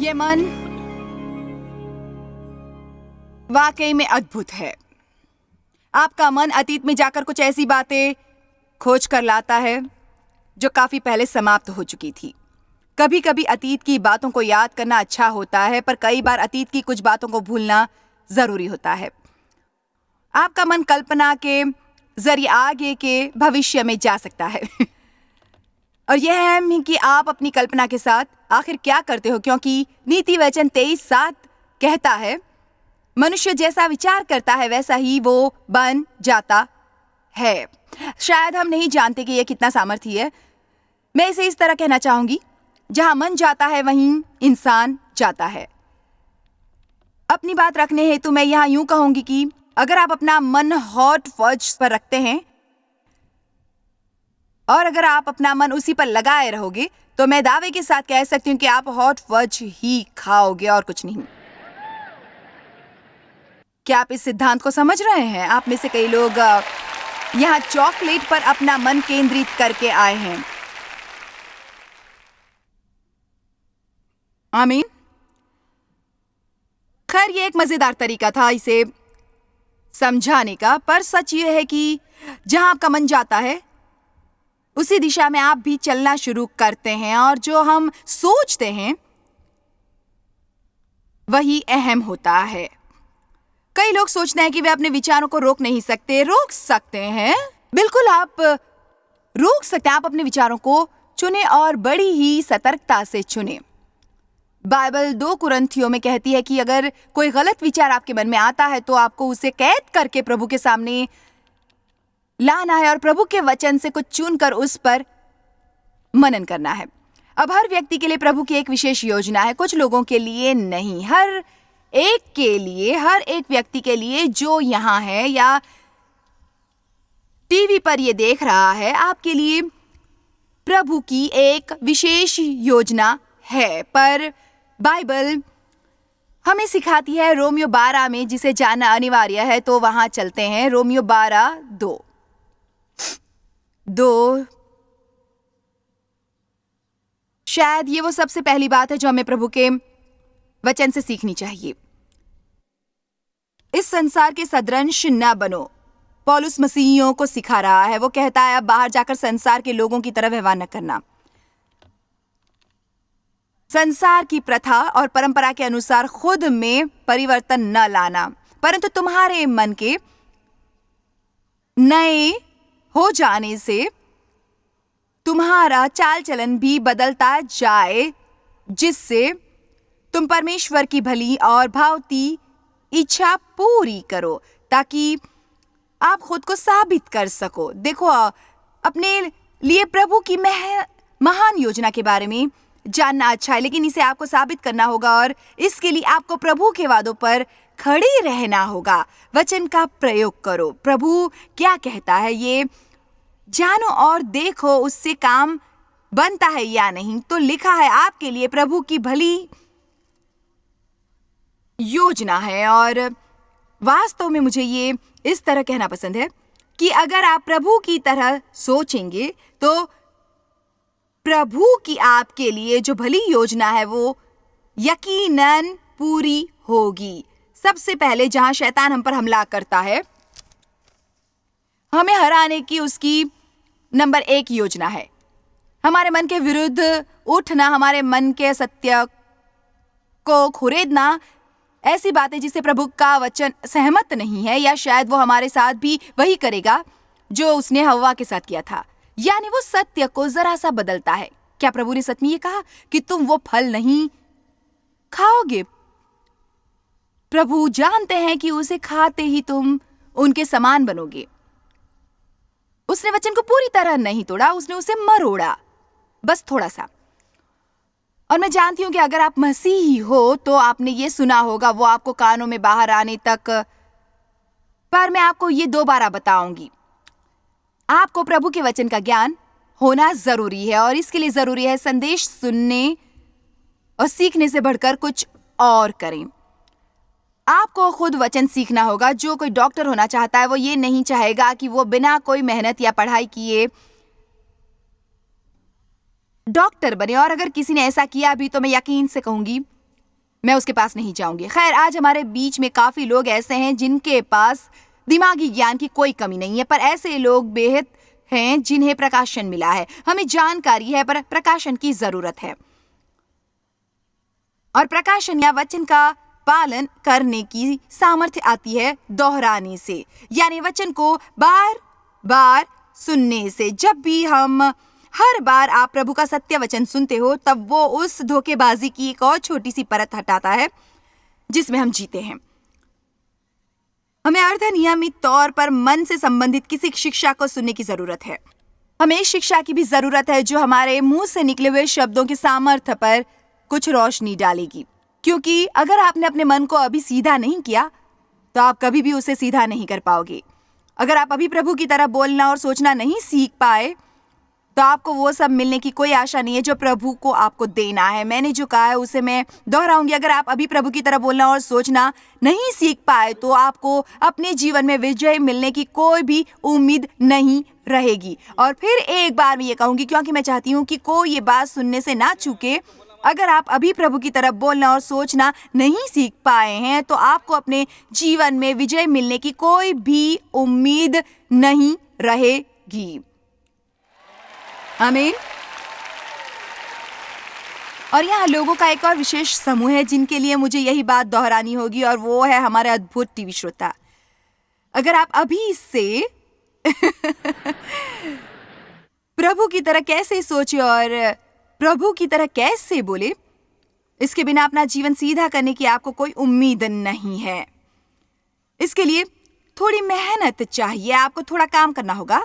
ये मन वाकई में अद्भुत है। आपका मन अतीत में जाकर कुछ ऐसी बातें खोज कर लाता है जो काफी पहले समाप्त हो चुकी थी। कभी कभी अतीत की बातों को याद करना अच्छा होता है, पर कई बार अतीत की कुछ बातों को भूलना जरूरी होता है। आपका मन कल्पना के जरिए आगे के भविष्य में जा सकता है और यह अहम है कि आप अपनी कल्पना के साथ आखिर क्या करते हो, क्योंकि नीति वचन 23:7 कहता है, मनुष्य जैसा विचार करता है वैसा ही वो बन जाता है। शायद हम नहीं जानते कि यह कितना सामर्थ्य है। मैं इसे इस तरह कहना चाहूंगी, जहां मन जाता है वहीं इंसान जाता है। अपनी बात रखने हेतु मैं यहां यूं कहूंगी कि अगर आप अपना मन हॉट फज पर रखते हैं और अगर आप अपना मन उसी पर लगाए रहोगे, तो मैं दावे के साथ कह सकती हूं कि आप हॉट फज ही खाओगे और कुछ नहीं। क्या आप इस सिद्धांत को समझ रहे हैं? आप में से कई लोग यहाँ चॉकलेट पर अपना मन केंद्रित करके आए हैं। आमीन। खैर, ये एक मजेदार तरीका था इसे समझाने का, पर सच ये है कि जहां आपका मन जाता है उसी दिशा में आप भी चलना शुरू करते हैं, और जो हम सोचते हैं वही अहम होता है। कई लोग सोचते हैं कि वे अपने विचारों को रोक नहीं सकते। रोक सकते हैं, बिल्कुल आप रोक सकते हैं। आप अपने विचारों को चुने और बड़ी ही सतर्कता से चुने। बाइबल 2 कुरिन्थियों में कहती है कि अगर कोई गलत विचार आपके मन में आता है तो आपको उसे कैद करके प्रभु के सामने लाना है और प्रभु के वचन से कुछ चुनकर उस पर मनन करना है। अब हर व्यक्ति के लिए प्रभु की एक विशेष योजना है, कुछ लोगों के लिए नहीं। हर एक व्यक्ति के लिए जो यहाँ है या टीवी पर ये देख रहा है, आपके लिए प्रभु की एक विशेष योजना है। पर बाइबल हमें सिखाती है रोमियो 12 में, जिसे जानना अनिवार्य है, तो वहां चलते हैं। रोमियो 12:2 शायद ये वो सबसे पहली बात है जो हमें प्रभु के वचन से सीखनी चाहिए। इस संसार के सदृश न बनो, पौलुस मसीहियों को सिखा रहा है। वो कहता है, अब बाहर जाकर संसार के लोगों की तरह व्यवहार न करना, संसार की प्रथा और परंपरा के अनुसार खुद में परिवर्तन न लाना, परंतु तुम्हारे मन के नए हो जाने से तुम्हारा चाल चलन भी बदलता जाए, जिससे तुम परमेश्वर की भली और भावती इच्छा पूरी करो, ताकि आप खुद को साबित कर सको। देखो, अपने लिए प्रभु की महान योजना के बारे में जानना अच्छा है, लेकिन इसे आपको साबित करना होगा और इसके लिए आपको प्रभु के वादों पर खड़े रहना होगा। वचन का प्रयोग करो। प्रभु क्या कहता है ये जानो और देखो उससे काम बनता है या नहीं। तो लिखा है आपके लिए प्रभु की भली योजना है, और वास्तव में मुझे ये इस तरह कहना पसंद है कि अगर आप प्रभु की तरह सोचेंगे तो प्रभु की आपके लिए जो भली योजना है वो यकीनन पूरी होगी। सबसे पहले जहां शैतान हम पर हमला करता है, हमें हराने की उसकी नंबर 1 योजना है हमारे मन के विरुद्ध उठना, हमारे मन के सत्य को खुरेदना, ऐसी बातें जिसे प्रभु का वचन सहमत नहीं है, या शायद वो हमारे साथ भी वही करेगा जो उसने हव्वा के साथ किया था, यानी वो सत्य को जरा सा बदलता है। क्या प्रभु ने सच में ये कहा कि तुम वो फल नहीं खाओगे? प्रभु जानते हैं कि उसे खाते ही तुम उनके समान बनोगे। उसने वचन को पूरी तरह नहीं तोड़ा, उसने उसे मरोड़ा, बस थोड़ा सा। और मैं जानती हूं कि अगर आप मसीही हो तो आपने ये सुना होगा, वो आपको कानों में बाहर आने तक, पर मैं आपको ये दोबारा बताऊंगी। आपको प्रभु के वचन का ज्ञान होना जरूरी है, और इसके लिए जरूरी है संदेश सुनने और सीखने से बढ़कर कुछ और करें। आपको खुद वचन सीखना होगा। जो कोई डॉक्टर होना चाहता है वो ये नहीं चाहेगा कि वो बिना कोई मेहनत या पढ़ाई किए डॉक्टर बने, और अगर किसी ने ऐसा किया भी तो मैं यकीन से कहूंगी मैं उसके पास नहीं जाऊंगी। खैर, आज हमारे बीच में काफी लोग ऐसे हैं जिनके पास दिमागी ज्ञान की कोई कमी नहीं है, पर ऐसे लोग बेहद हैं जिन्हें प्रकाशन मिला है। हमें जानकारी है पर प्रकाशन की जरूरत है, और प्रकाशन या वचन का पालन करने की सामर्थ्य आती है दोहराने से, यानी वचन को बार बार सुनने से। जब भी हम हर बार आप प्रभु का सत्य वचन सुनते हो, तब वो उस धोखेबाजी की एक और छोटी सी परत हटाता है जिसमें हम जीते हैं। हमें अर्धनियमित तौर पर मन से संबंधित किसी शिक्षा को सुनने की जरूरत है। हमें इस शिक्षा की भी जरूरत है जो हमारे मुंह से निकले हुए शब्दों के सामर्थ्य पर कुछ रोशनी डालेगी, क्योंकि अगर आपने अपने मन को अभी सीधा नहीं किया तो आप कभी भी उसे सीधा नहीं कर पाओगे। अगर आप अभी प्रभु की तरह बोलना और सोचना नहीं सीख पाए तो आपको वो सब मिलने की कोई आशा नहीं है जो प्रभु को आपको देना है। मैंने जो कहा है उसे मैं दोहराऊंगी। अगर आप अभी प्रभु की तरह बोलना और सोचना नहीं सीख पाए तो आपको अपने जीवन में विजय मिलने की कोई भी उम्मीद नहीं रहेगी। और फिर एक बार मैं ये कहूंगी, क्योंकि मैं चाहती हूँ कि कोई ये बात सुनने से ना चूके, अगर आप अभी प्रभु की तरफ बोलना और सोचना नहीं सीख पाए हैं तो आपको अपने जीवन में विजय मिलने की कोई भी उम्मीद नहीं रहेगी। आमीन। और यहाँ लोगों का एक और विशेष समूह है जिनके लिए मुझे यही बात दोहरानी होगी, और वो है हमारे अद्भुत टीवी श्रोता। अगर आप अभी से प्रभु की तरह कैसे सोचे और प्रभु की तरह कैसे बोले, इसके बिना अपना जीवन सीधा करने की आपको कोई उम्मीद नहीं है। इसके लिए थोड़ी मेहनत चाहिए, आपको थोड़ा काम करना होगा,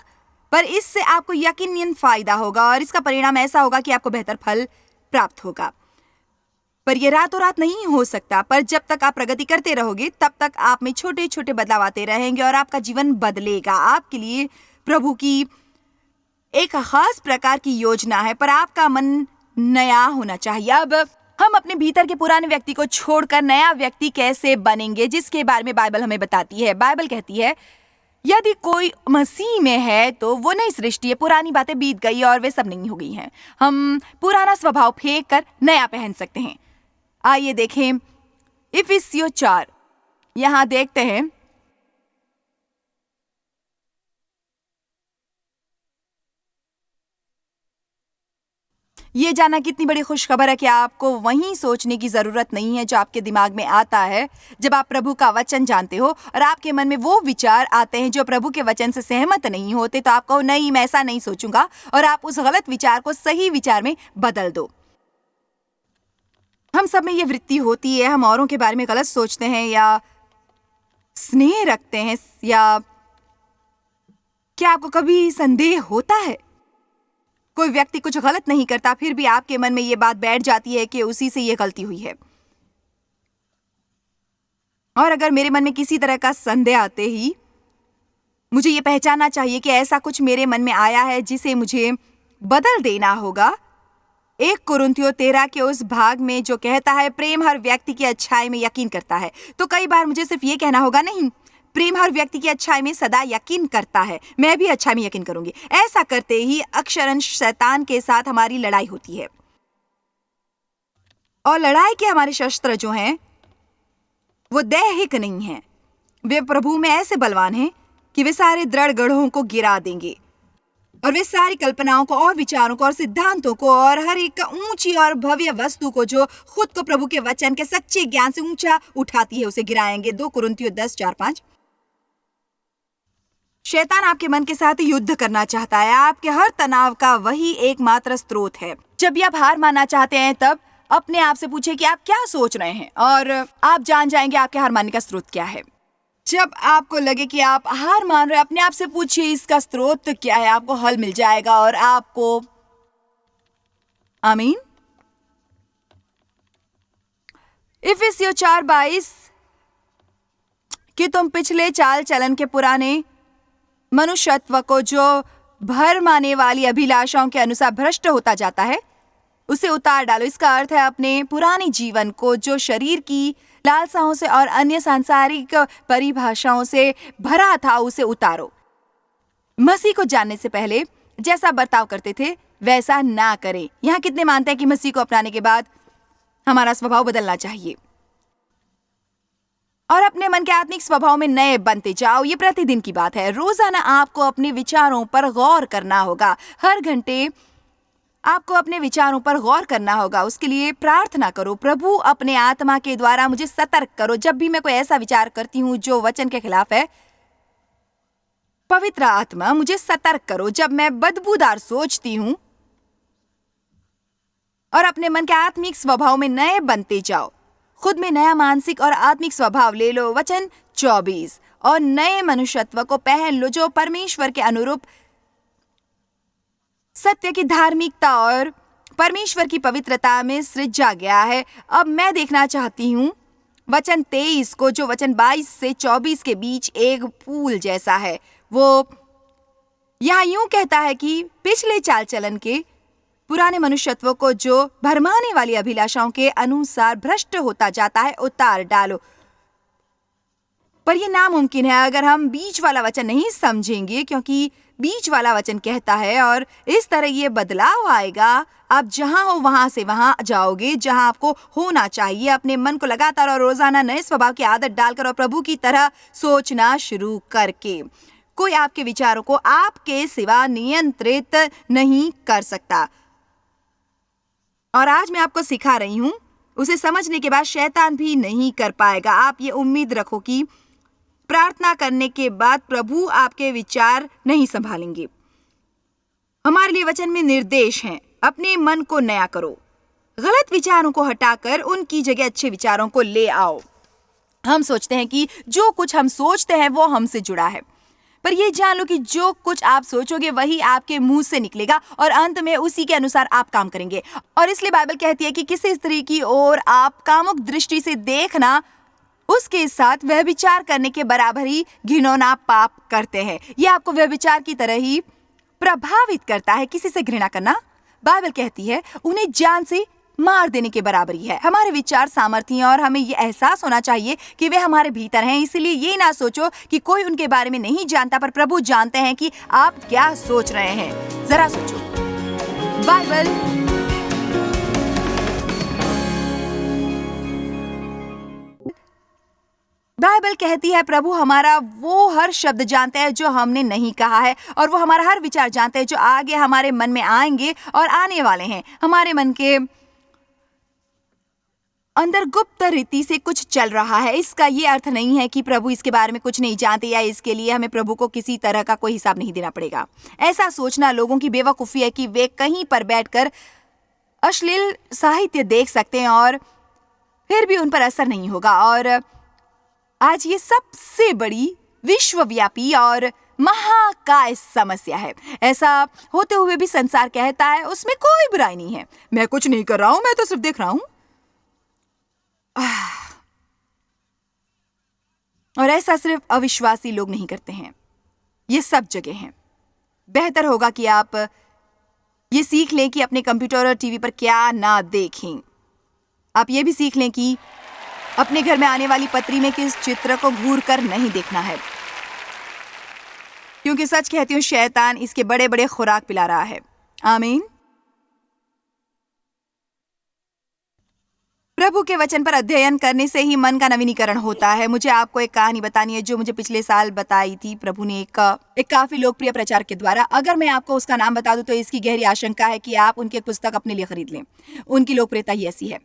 पर इससे आपको यकीनन फायदा होगा और इसका परिणाम ऐसा होगा कि आपको बेहतर फल प्राप्त होगा। पर यह रातों रात नहीं हो सकता, पर जब तक आप प्रगति करते रहोगे तब तक आप में छोटे छोटे बदलाव आते रहेंगे और आपका जीवन बदलेगा। आपके लिए प्रभु की एक खास प्रकार की योजना है, पर आपका मन नया होना चाहिए। अब हम अपने भीतर के पुराने व्यक्ति को छोड़कर नया व्यक्ति कैसे बनेंगे, जिसके बारे में बाइबल हमें बताती है। बाइबल कहती है यदि कोई मसीह में है तो वो नई सृष्टि है, पुरानी बातें बीत गई और वे सब नहीं हो गई हैं। हम पुराना स्वभाव फेंक कर नया पहन सकते हैं। आइए देखें इफिसियों 4। यहाँ देखते हैं ये जानना कितनी बड़ी खुशखबर है कि आपको वही सोचने की जरूरत नहीं है जो आपके दिमाग में आता है जब आप प्रभु का वचन जानते हो और आपके मन में वो विचार आते हैं जो प्रभु के वचन से सहमत नहीं होते, तो आप कहो नहीं, मैं ऐसा नहीं सोचूंगा, और आप उस गलत विचार को सही विचार में बदल दो। हम सब में ये वृत्ति होती है, हम औरों के बारे में गलत सोचते हैं या स्नेह रखते हैं। या क्या आपको कभी संदेह होता है कोई व्यक्ति कुछ गलत नहीं करता, फिर भी आपके मन में ये बात बैठ जाती है कि उसी से ये गलती हुई है। और अगर मेरे मन में किसी तरह का संदेह आते ही मुझे ये पहचानना चाहिए कि ऐसा कुछ मेरे मन में आया है जिसे मुझे बदल देना होगा। 1 कुरिन्थियों 13 के उस भाग में जो कहता है प्रेम हर व्यक्ति की अच्छाई में यकीन करता है, तो कई बार मुझे सिर्फ ये कहना होगा नहीं, प्रेम हर व्यक्ति की अच्छाई में सदा यकीन करता है, मैं भी अच्छाई में यकीन करूंगी। ऐसा करते ही अक्षरशः शैतान के साथ हमारी लड़ाई होती है, और लड़ाई के हमारे शस्त्र जो हैं वो दैहिक नहीं हैं, वे प्रभु में ऐसे बलवान हैं कि वे सारे दृढ़ गढ़ों को गिरा देंगे, और वे सारी कल्पनाओं को और विचारों को और सिद्धांतों को और हर एक ऊंची और भव्य वस्तु को जो खुद को प्रभु के वचन के सच्चे ज्ञान से ऊंचा उठाती है उसे गिराएंगे। 2 कुरिन्थियों 10:4-5। शैतान आपके मन के साथ युद्ध करना चाहता है। आपके हर तनाव का वही एकमात्र स्रोत है। जब भी आप हार मानना चाहते हैं तब अपने आप से पूछे कि आप क्या सोच रहे हैं, और आप जान जाएंगे आपके हार मानने का स्रोत क्या है। जब आपको लगे कि आप हार मान रहे हैं, अपने आप से पूछिए इसका स्रोत क्या है, आपको हल मिल जाएगा। और आपको आमीन। इफिसियों 4:22 कि तुम पिछले चाल चलन के पुराने मनुष्यत्व को जो भरमाने वाली अभिलाषाओं के अनुसार भ्रष्ट होता जाता है उसे उतार डालो। इसका अर्थ है अपने पुराने जीवन को जो शरीर की लालसाओं से और अन्य सांसारिक परिभाषाओं से भरा था उसे उतारो। मसीह को जानने से पहले जैसा बर्ताव करते थे वैसा ना करें। यहाँ कितने मानते हैं कि मसीह को अपनाने के बाद हमारा स्वभाव बदलना चाहिए और अपने मन के आत्मिक स्वभाव में नए बनते जाओ। ये प्रतिदिन की बात है। रोजाना आपको अपने विचारों पर गौर करना होगा। हर घंटे आपको अपने विचारों पर गौर करना होगा। उसके लिए प्रार्थना करो, प्रभु अपने आत्मा के द्वारा मुझे सतर्क करो जब भी मैं कोई ऐसा विचार करती हूँ जो वचन के खिलाफ है। पवित्र आत्मा मुझे सतर्क करो जब मैं बदबूदार सोचती हूँ। और अपने मन के आत्मिक स्वभाव में नए बनते जाओ। खुद में नया मानसिक और आत्मिक स्वभाव ले लो। वचन 24। और नए मनुष्यत्व को पहन लो जो परमेश्वर के अनुरूप सत्य की धार्मिकता और परमेश्वर की पवित्रता में सृजा गया है। अब मैं देखना चाहती हूँ वचन 23 को, जो वचन 22 से 24 के बीच एक पुल जैसा है। वो यहाँ यूं कहता है कि पिछले चाल चलन के पुराने मनुष्यत्व को जो भरमाने वाली अभिलाषाओं के अनुसार भ्रष्ट होता जाता है उतार डालो। पर यह नामुमकिन है अगर हम बीच वाला वचन नहीं समझेंगे, क्योंकि बीच वाला वचन कहता है और इस तरह ये बदलाव आएगा। आप जहां हो वहां से वहां जाओगे जहां आपको होना चाहिए। अपने मन को लगातार और रोजाना नए स्वभाव की आदत डालकर और प्रभु की तरह सोचना शुरू करके। कोई आपके विचारों को आपके सिवा नियंत्रित नहीं कर सकता। और आज मैं आपको सिखा रही हूं, उसे समझने के बाद शैतान भी नहीं कर पाएगा। आप ये उम्मीद रखो कि प्रार्थना करने के बाद प्रभु आपके विचार नहीं संभालेंगे। हमारे लिए वचन में निर्देश हैं, अपने मन को नया करो, गलत विचारों को हटाकर उनकी जगह अच्छे विचारों को ले आओ। हम सोचते हैं कि जो कुछ हम सोचते हैं वो हमसे जुड़ा है, पर यह जान लो कि जो कुछ आप सोचोगे वही आपके मुंह से निकलेगा और अंत में उसी के अनुसार आप काम करेंगे। और इसलिए बाइबल कहती है कि किसी स्त्री की ओर आप कामुक दृष्टि से देखना उसके साथ व्यभिचार करने के बराबर ही घिनौना पाप करते हैं। यह आपको व्यभिचार की तरह ही प्रभावित करता है। किसी से घृणा करना, बाइबल कहती है, उन्हें जान से मार देने के बराबर ही है। हमारे विचार सामर्थ्य हैं और हमें यह एहसास होना चाहिए कि वे हमारे भीतर हैं। इसलिए ये ना सोचो कि कोई उनके बारे में नहीं जानता, पर प्रभु जानते हैं कि आप क्या सोच रहे हैं। जरा सोचो। बाइबल कहती है प्रभु हमारा वो हर शब्द जानते हैं जो हमने नहीं कहा है, और वो हमारा हर विचार जानते हैं जो आगे हमारे मन में आएंगे और आने वाले हैं। हमारे मन के अंदर गुप्त रीति से कुछ चल रहा है। इसका ये अर्थ नहीं है कि प्रभु इसके बारे में कुछ नहीं जानते या इसके लिए हमें प्रभु को किसी तरह का कोई हिसाब नहीं देना पड़ेगा। ऐसा सोचना लोगों की बेवकूफ़ी है कि वे कहीं पर बैठकर अश्लील साहित्य देख सकते हैं और फिर भी उन पर असर नहीं होगा। और आज ये सबसे बड़ी विश्वव्यापी और महाकाय समस्या है। ऐसा होते हुए भी संसार कहता है उसमें कोई बुराई नहीं है, मैं कुछ नहीं कर रहा हूं, मैं तो सिर्फ देख रहा हूं। और ऐसा सिर्फ अविश्वासी लोग नहीं करते हैं, ये सब जगह हैं। बेहतर होगा कि आप ये सीख लें कि अपने कंप्यूटर और टीवी पर क्या ना देखें। आप ये भी सीख लें कि अपने घर में आने वाली पत्री में किस चित्र को घूर कर नहीं देखना है, क्योंकि सच कहती हूँ शैतान इसके बड़े बड़े खुराक पिला रहा है। आमीन। प्रभु के वचन पर अध्ययन करने से ही मन का नवीनीकरण होता है। मुझे आपको एक कहानी बतानी है जो मुझे पिछले साल बताई थी प्रभु ने एक काफी लोकप्रिय प्रचारक के द्वारा। अगर मैं आपको उसका नाम बता दूं तो इसकी गहरी आशंका है कि आप उनकी पुस्तक अपने लिए खरीद लें। उनकी लोकप्रियता ही ऐसी है।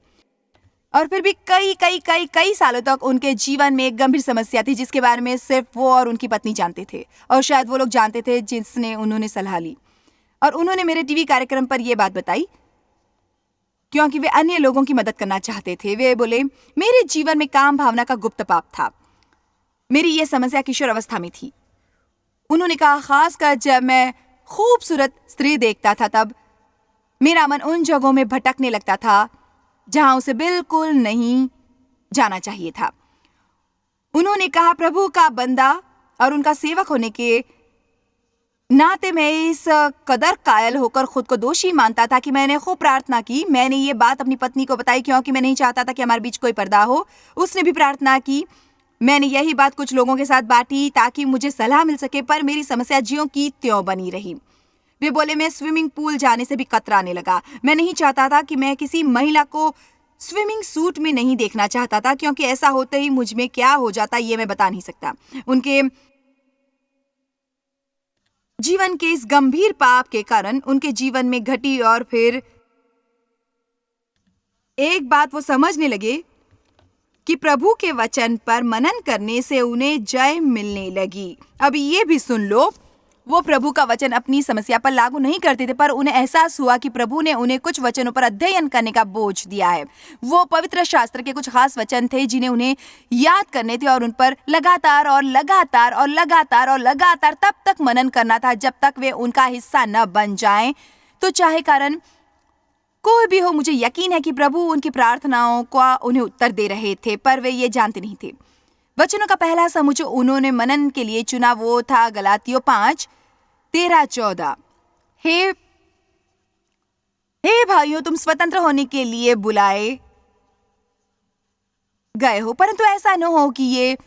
और फिर भी कई कई कई कई सालों तक उनके जीवन में एक गंभीर समस्या थी जिसके बारे में सिर्फ वो और उनकी पत्नी जानते थे, और शायद वो लोग जानते थे जिसने उन्होंने सलाह ली। और उन्होंने मेरे टीवी कार्यक्रम पर यह बात बताई क्योंकि वे अन्य लोगों की मदद करना चाहते थे। वे बोले, मेरे जीवन में काम भावना का गुप्त पाप था। मेरी यह समस्या किशोर अवस्था में थी। उन्होंने कहा, खासकर जब मैं खूबसूरत स्त्री देखता था तब मेरा मन उन जगहों में भटकने लगता था जहां उसे बिल्कुल नहीं जाना चाहिए था। उन्होंने कहा, प्रभु का बंदा और उनका सेवक होने के नाते मैं इस कदर कायल होकर खुद को दोषी मानता था कि मैंने खूब प्रार्थना की। मैंने ये बात अपनी पत्नी को बताई क्योंकि मैं नहीं चाहता था कि हमारे बीच कोई पर्दा हो। उसने भी प्रार्थना की। मैंने यही बात कुछ लोगों के साथ बांटी ताकि मुझे सलाह मिल सके, पर मेरी समस्या ज्यों की त्यों बनी रही। वे बोले, मैं स्विमिंग पूल जाने से भी कतराने लगा। मैं नहीं चाहता था कि मैं किसी महिला को स्विमिंग सूट में नहीं देखना चाहता था, क्योंकि ऐसा होते ही मुझ में क्या हो जाता ये मैं बता नहीं सकता। उनके जीवन के इस गंभीर पाप के कारण उनके जीवन में घटी, और फिर एक बात वो समझने लगे कि प्रभु के वचन पर मनन करने से उन्हें जय मिलने लगी। अभी ये भी सुन लो, वो प्रभु का वचन अपनी समस्या पर लागू नहीं करते थे, पर उन्हें एहसास हुआ कि प्रभु ने उन्हें कुछ वचनों पर अध्ययन करने का बोझ दिया है। वो पवित्र शास्त्र के कुछ खास वचन थे जिन्हें उन्हें याद करने थे, और उन पर लगातार और लगातार और लगातार और लगातार तब तक मनन करना था जब तक वे उनका हिस्सा न बन जाएं। तो चाहे कारण कोई भी हो, मुझे यकीन है कि प्रभु उनकी प्रार्थनाओं का उन्हें उत्तर दे रहे थे, पर वे ये जानते नहीं थे। वचनों का पहला समूह जो उन्होंने मनन के लिए चुना वो था गलातियों 5:13-14। हे भाइयों, तुम स्वतंत्र होने के लिए बुलाए गए हो, परंतु ऐसा न हो कि ये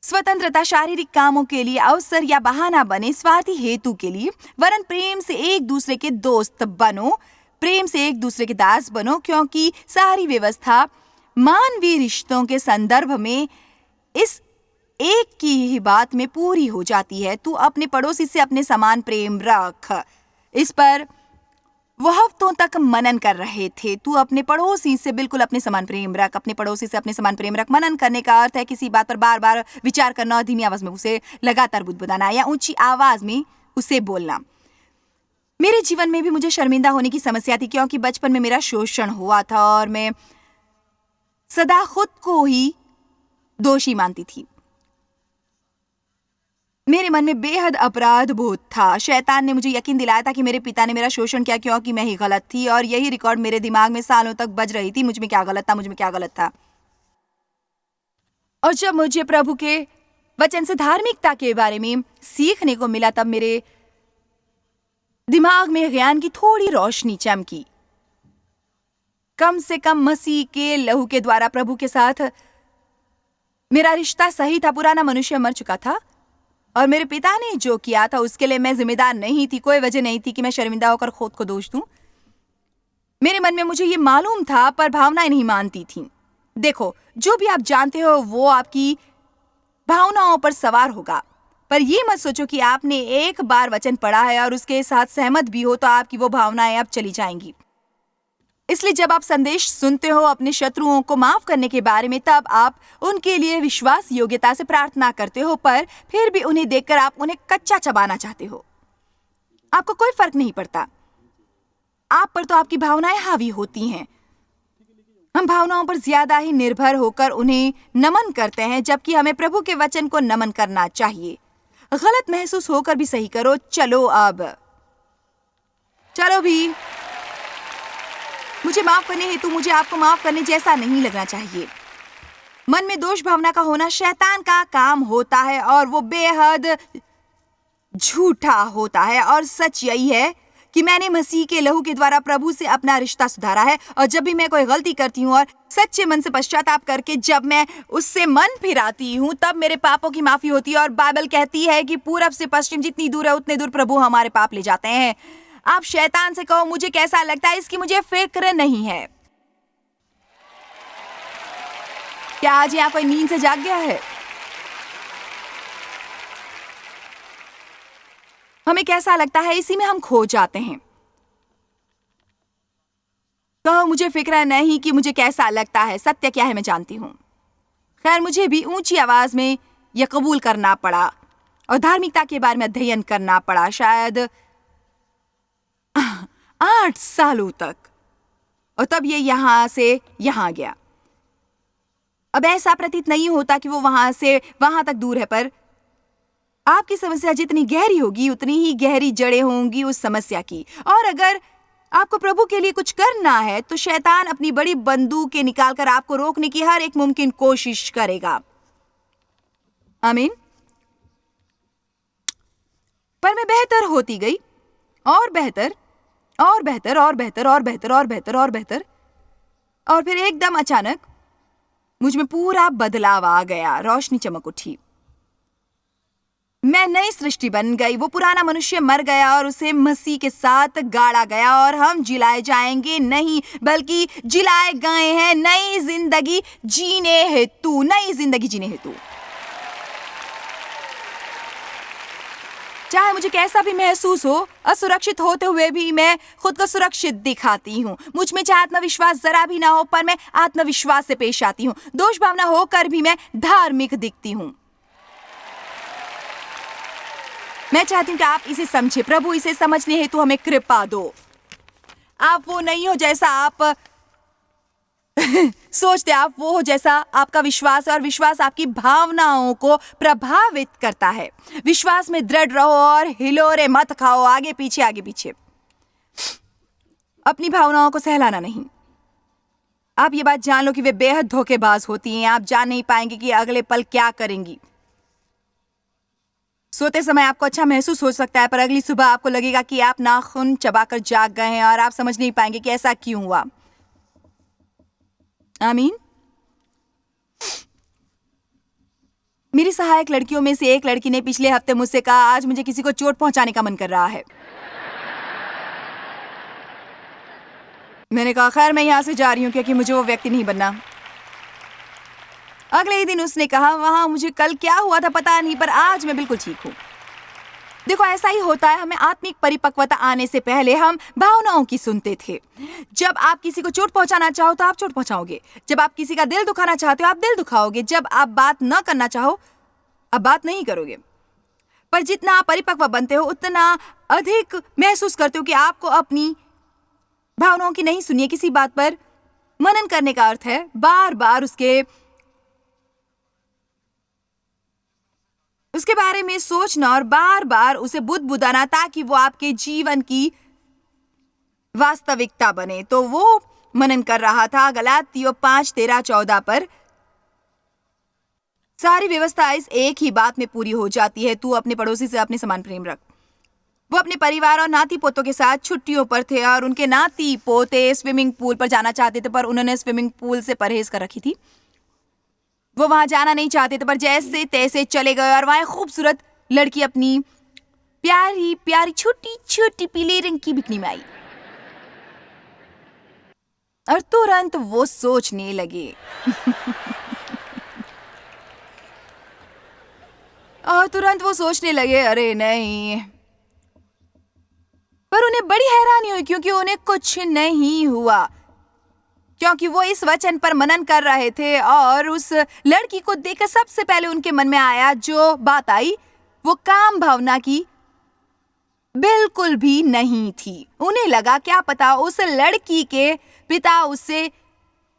स्वतंत्रता शारीरिक कामों के लिए अवसर या बहाना बने, स्वार्थी हेतु के लिए, वरन प्रेम से एक दूसरे के दोस्त बनो, प्रेम से एक दूसरे के दास बनो, क्योंकि सारी व्यवस्था मानवीय रिश्तों के संदर्भ में इस एक की ही बात में पूरी हो जाती है। तू अपने पड़ोसी से अपने समान प्रेम रख। इस पर वो हफ्तों तक मनन कर रहे थे। तू अपने पड़ोसी से बिल्कुल अपने समान प्रेम रख, अपने पड़ोसी से अपने समान प्रेम रख। मनन करने का अर्थ है किसी बात पर बार बार विचार करना और धीमी आवाज में उसे लगातार बुदबुदाना या ऊंची आवाज में उसे बोलना। मेरे जीवन में भी मुझे शर्मिंदा होने की समस्या थी, क्योंकि बचपन में मेरा शोषण हुआ था और मैं सदा खुद को ही दोषी मानती थी। मेरे मन में बेहद अपराध बोध था। शैतान ने मुझे यकीन दिलाया था कि मेरे पिता ने मेरा शोषण किया क्योंकि मैं ही गलत थी, और यही रिकॉर्ड मेरे दिमाग में सालों तक बज रही थी। मुझ में क्या गलत था, मुझ में क्या गलत था। और जब मुझे प्रभु के वचन से धार्मिकता के बारे में सीखने को मिला, तब मेरे दिमाग में ज्ञान की थोड़ी रोशनी चमकी। कम से कम मसीह के लहू के द्वारा प्रभु के साथ मेरा रिश्ता सही था। पुराना मनुष्य मर चुका था और मेरे पिता ने जो किया था उसके लिए मैं जिम्मेदार नहीं थी। कोई वजह नहीं थी कि मैं शर्मिंदा होकर खुद को दोष दूं। मेरे मन में मुझे ये मालूम था, पर भावनाएं नहीं मानती थीं। देखो, जो भी आप जानते हो वो आपकी भावनाओं पर सवार होगा, पर ये मत सोचो कि आपने एक बार वचन पढ़ा है और उसके साथ सहमत भी हो तो आपकी वो भावनाएं अब चली जाएंगी। इसलिए जब आप संदेश सुनते हो अपने शत्रुओं को माफ करने के बारे में, तब आप उनके लिए विश्वास योग्यता से प्रार्थना करते हो, पर फिर भी उन्हें देखकर आप उन्हें कच्चा चबाना चाहते हो। आपको कोई फर्क नहीं पड़ता, आप पर तो आपकी भावनाएं हावी होती हैं। हम भावनाओं पर ज्यादा ही निर्भर होकर उन्हें नमन करते हैं, जबकि हमें प्रभु के वचन को नमन करना चाहिए। गलत महसूस होकर भी सही करो। चलो भी, मुझे माफ करने हेतु मुझे आपको माफ करने जैसा नहीं लगना चाहिए। मन में दोष भावना का होना शैतान का काम होता है और वो बेहद झूठा होता है। और सच यही है कि मैंने मसीह के लहू के द्वारा प्रभु से अपना रिश्ता सुधारा है, और जब भी मैं कोई गलती करती हूँ और सच्चे मन से पश्चाताप करके जब मैं उससे मन फिराती हूँ, तब मेरे पापों की माफी होती है। और बाइबल कहती है कि पूरब से पश्चिम जितनी दूर है उतने दूर प्रभु हमारे पाप ले जाते हैं। आप शैतान से कहो मुझे कैसा लगता है, इसकी मुझे फिक्र नहीं है। क्या आज यहाँ कोई नींद से जाग गया है? हमें कैसा लगता है, इसी में हम खो जाते हैं। कहो मुझे फिक्र नहीं कि मुझे कैसा लगता है, सत्य क्या है मैं जानती हूं। खैर, मुझे भी ऊंची आवाज में यह कबूल करना पड़ा और धार्मिकता के बारे में अध्ययन करना पड़ा, शायद 8 सालों तक। और तब ये यहां से यहां गया। अब ऐसा प्रतीत नहीं होता कि वो वहां से वहां तक दूर है, पर आपकी समस्या जितनी गहरी होगी उतनी ही गहरी जड़ें होंगी उस समस्या की। और अगर आपको प्रभु के लिए कुछ करना है तो शैतान अपनी बड़ी बंदूकें निकालकर आपको रोकने की हर एक मुमकिन कोशिश करेगा। आमीन। पर मैं बेहतर होती गई, और बेहतर और बेहतर और बेहतर और बेहतर और बेहतर और बेहतर। और फिर एकदम अचानक मुझ में पूरा बदलाव आ गया। रोशनी चमक उठी। मैं नई सृष्टि बन गई। वो पुराना मनुष्य मर गया और उसे मसीह के साथ गाड़ा गया और हम जिलाए जाएंगे नहीं, बल्कि जिलाए गए हैं नई जिंदगी जीने हेतु, नई जिंदगी जीने हेतु। चाहे मुझे कैसा भी महसूस हो, असुरक्षित होते हुए भी मैं खुद को सुरक्षित दिखाती हूँ। मुझ में चाहे आत्मविश्वास जरा भी ना हो, पर मैं आत्मविश्वास से पेश आती हूँ। दोष भावना होकर भी मैं धार्मिक दिखती हूँ। मैं चाहती हूँ कि आप इसे समझे। प्रभु इसे समझने हेतु हमें कृपा दो। आप वो नहीं हो जैसा आप सोचते, आप वो हो जैसा आपका विश्वास है, और विश्वास आपकी भावनाओं को प्रभावित करता है। विश्वास में दृढ़ रहो और हिलोरे मत खाओ आगे पीछे आगे पीछे। अपनी भावनाओं को सहलाना नहीं। आप ये बात जान लो कि वे बेहद धोखेबाज होती हैं। आप जान नहीं पाएंगे कि अगले पल क्या करेंगी। सोते समय आपको अच्छा महसूस हो सकता है, पर अगली सुबह आपको लगेगा कि आप नाखून चबाकर जाग गए हैं और आप समझ नहीं पाएंगे कि ऐसा क्यों हुआ। आमीन। मेरी सहायक लड़कियों में से एक लड़की ने पिछले हफ्ते मुझसे कहा, आज मुझे किसी को चोट पहुंचाने का मन कर रहा है। मैंने कहा, खैर मैं यहां से जा रही हूं क्योंकि मुझे वो व्यक्ति नहीं बनना। अगले ही दिन उसने कहा, वहां मुझे कल क्या हुआ था पता नहीं, पर आज मैं बिल्कुल ठीक हूं। देखो, ऐसा ही होता है। हमें आत्मिक परिपक्वता आने से पहले हम भावनाओं की सुनते थे। जब आप किसी को चोट पहुंचाना चाहो तो आप चोट पहुंचाओगे। जब आप किसी का दिल दुखाना चाहते हो आप दिल दुखाओगे। जब आप बात न करना चाहो आप बात नहीं करोगे। पर जितना आप परिपक्व बनते हो उतना अधिक महसूस करते हो कि आपको अपनी भावनाओं की नहीं सुनिए। किसी बात पर मनन करने का अर्थ है बार बार उसके बारे में सोचना और बार बार उसे बुदबुदाना, ताकि वो आपके जीवन की वास्तविकता बने। तो वो मनन कर रहा था गलातियों 5:13-14 पर। सारी व्यवस्था इस एक ही बात में पूरी हो जाती है, तू अपने पड़ोसी से अपने समान प्रेम रख। वो अपने परिवार और नाती पोतों के साथ छुट्टियों पर थे और उनके नाती पोते स्विमिंग पूल पर जाना चाहते थे, पर उन्होंने स्विमिंग पूल से परहेज कर रखी थी। वो वहां जाना नहीं चाहते थे, पर जैसे तैसे चले गए और वहां खूबसूरत लड़की अपनी प्यारी प्यारी छोटी छोटी पीले रंग की बिकनी में आई और तुरंत वो सोचने लगे अरे नहीं। पर उन्हें बड़ी हैरानी हुई क्योंकि उन्हें कुछ नहीं हुआ, क्योंकि वो इस वचन पर मनन कर रहे थे। और उस लड़की को देखकर सबसे पहले उनके मन में आया जो बात आई, वो काम भावना की बिल्कुल भी नहीं थी। उन्हें लगा क्या पता उस लड़की के पिता उससे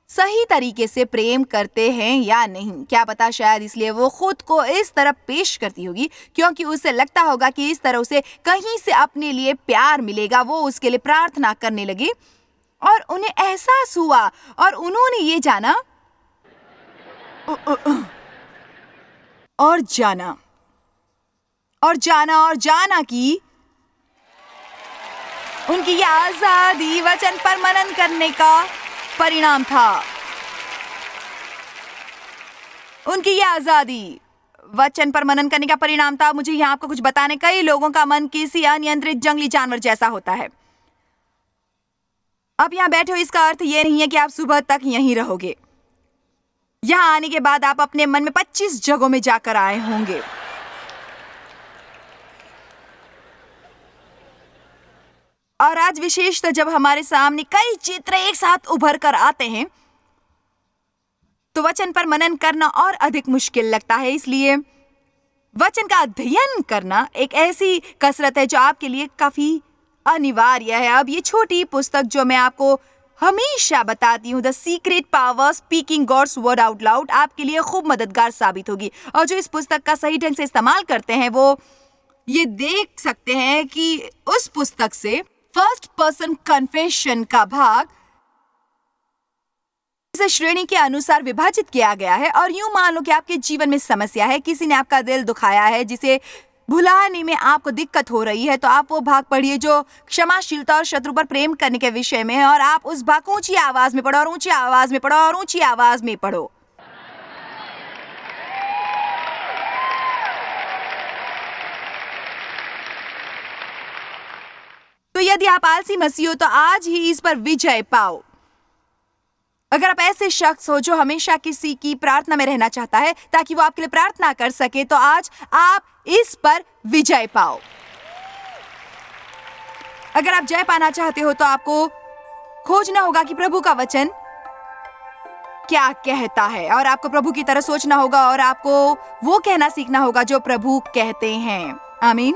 सही तरीके से प्रेम करते हैं या नहीं। क्या पता शायद इसलिए वो खुद को इस तरह पेश करती होगी क्योंकि उसे लगता होगा कि इस तरह उसे कहीं से अपने लिए प्यार मिलेगा। वो उसके लिए प्रार्थना करने लगी और उन्हें एहसास हुआ और उन्होंने ये जाना और जाना और जाना और जाना कि उनकी ये आजादी वचन पर मनन करने का परिणाम था। उनकी ये आजादी वचन पर मनन करने का परिणाम था। मुझे यहाँ आपको कुछ बताने, कई लोगों का मन किसी अनियंत्रित जंगली जानवर जैसा होता है। अब यहाँ बैठे हो इसका अर्थ ये नहीं है कि आप सुबह तक यहीं रहोगे। यहाँ आने के बाद आप अपने मन में 25 जगहों में जाकर आए होंगे। और आज विशेषतः जब हमारे सामने कई चित्र एक साथ उभर कर आते हैं तो वचन पर मनन करना और अधिक मुश्किल लगता है। इसलिए वचन का अध्ययन करना एक ऐसी कसरत है जो आपके लिए काफी अनिवार्य है। अब ये छोटी पुस्तक जो मैं आपको हमेशा बताती हूँ, the secret power speaking God's word out loud, आपके लिए खूब मददगार साबित होगी। और जो इस पुस्तक का सही ढंग से इस्तेमाल करते हैं वो ये देख सकते हैं कि उस पुस्तक से फर्स्ट पर्सन कन्फेशन का भाग इस श्रेणी के अनुसार विभाजित किया गया है। और यूं मान लो कि आपके जीवन में समस्या है, किसी ने आपका दिल दुखाया है जिसे भुलाने में आपको दिक्कत हो रही है, तो आप वो भाग पढ़िए जो क्षमाशीलता और शत्रु पर प्रेम करने के विषय में है। और आप उस भाग को ऊंची आवाज में पढ़ो और ऊंची आवाज में पढ़ो और ऊंची आवाज में पढ़ो। यदि आप आलसी मसीह हो तो आज ही इस पर विजय पाओ। अगर आप ऐसे शख्स हो जो हमेशा किसी की प्रार्थना में रहना चाहता है ताकि वो आपके लिए प्रार्थना कर सके, तो आज आप इस पर विजय पाओ। अगर आप जय पाना चाहते हो तो आपको खोजना होगा कि प्रभु का वचन क्या कहता है, और आपको प्रभु की तरह सोचना होगा और आपको वो कहना सीखना होगा जो प्रभु कहते हैं। आमीन।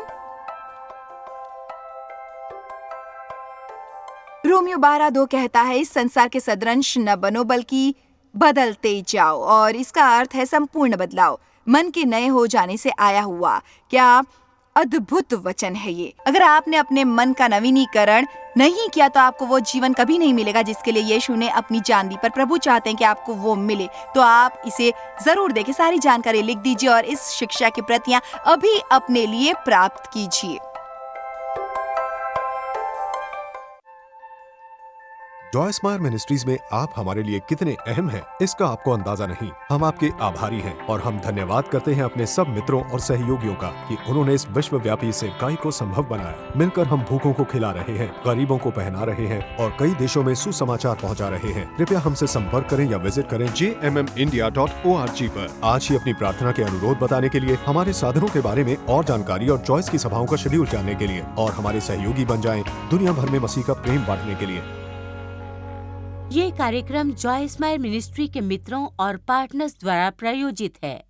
रोमियो 12:2 कहता है, इस संसार के सदृश न बनो बल्कि बदलते जाओ, और इसका अर्थ है संपूर्ण बदलाव, मन के नए हो जाने से आया हुआ। क्या अद्भुत वचन है ये। अगर आपने अपने मन का नवीनीकरण नहीं किया तो आपको वो जीवन कभी नहीं मिलेगा जिसके लिए यीशु ने अपनी जान दी। पर प्रभु चाहते हैं कि आपको वो मिले, तो आप इसे जरूर देखें। सारी जानकारी लिख दीजिए और इस शिक्षा की प्रतियां अभी अपने लिए प्राप्त कीजिए। जॉय स्मायर मिनिस्ट्रीज में आप हमारे लिए कितने अहम हैं, इसका आपको अंदाजा नहीं। हम आपके आभारी हैं और हम धन्यवाद करते हैं अपने सब मित्रों और सहयोगियों का कि उन्होंने इस विश्वव्यापी सेवकाई को संभव बनाया। मिलकर हम भूखों को खिला रहे हैं, गरीबों को पहना रहे हैं और कई देशों में सुसमाचार पहुंचा रहे हैं। कृपया हमसे संपर्क करें या विजिट करें jmmindia.org पर। आज ही अपनी प्रार्थना के अनुरोध बताने के लिए, हमारे साधनों के बारे में और जानकारी और जॉयस की सभाओं का शेड्यूल जानने के लिए, और हमारे सहयोगी बन जाएं दुनिया भर में मसीह का प्रेम बांटने के लिए। ये कार्यक्रम जॉय स्मायर मिनिस्ट्री के मित्रों और पार्टनर्स द्वारा प्रायोजित है।